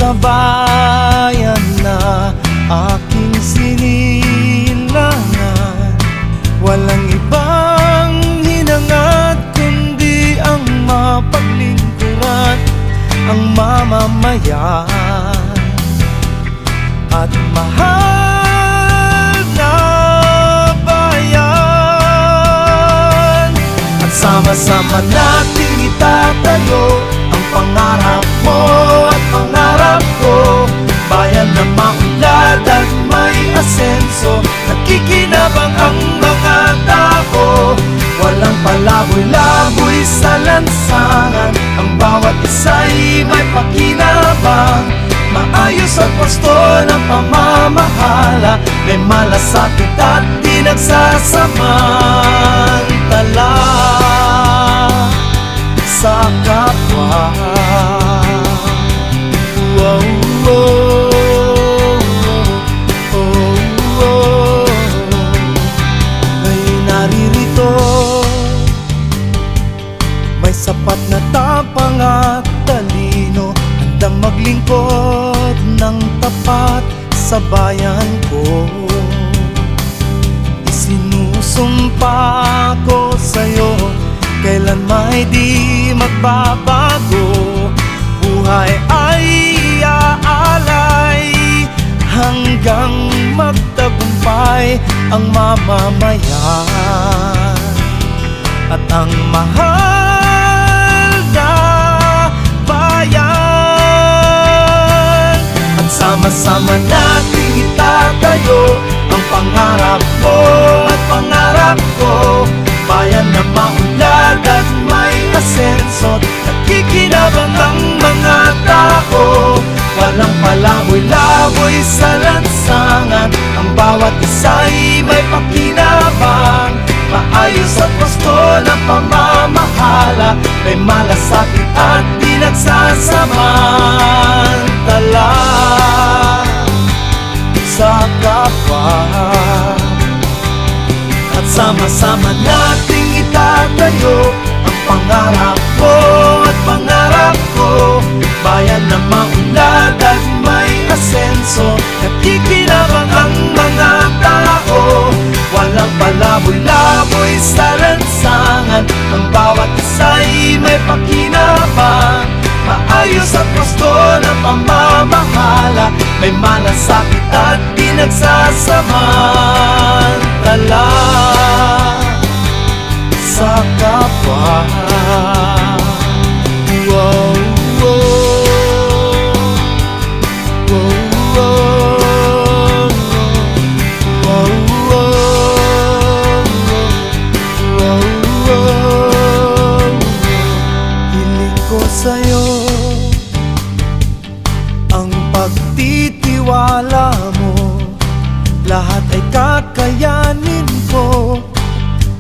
sa bayan na aking sinilangan. Walang ibang hinangad kundi ang mapaglingkuran ang mamamayan at mahal na bayan. At sama-sama nating itatayo ang pangarap mo at pangarap ko, bayan na maunlad at may asenso. Nakikinabang ang mga tao, walang palaboy-laboy sa lansangan. Ang bawat isa'y may pakinabang, maayos at wasto ng pamamahala. May malasakit at di nagsasamantala sa kapwa. Oh, oh, oh, oh, oh. May naririto, may sapat na tapang at talino, handang maglingkod ng tapat sa bayan ko. Isinusumpa ko sa'yo, kailan may di magbabago. Buhay ay aalay hanggang magtagumpay ang mamamayan at ang mahal na bayan. At sama-sama nating itatayo ang pangarap mo at pangarap ko, bayan na maunlad at may asenso. Nakikinabang ang mga tao, walang palaboy-laboy sa lansangan. Ang bawat isa'y may pakinabang, maayos at wasto ng pamamahala. May malasakit at di nagsasamantala sa kapwa. At sama-sama nating itatayo ang pangarap mo at pangarap ko, bayan na maunlad at may asenso. Nakikinabang ang mga tao, walang palaboy-laboy sa lansangan. Ang bawat isa'y may pakinabang, maayos at wasto ng pamamahala. May malasakit at di nagsasamantala sa kapwa. Wow, wow, wow, wow, wow, wow. Hiling ko sa'yo ang pagtitiwala mo, lahat ay kakayanin ko.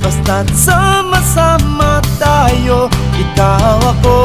Basta't sama-sama tayo, ikaw ako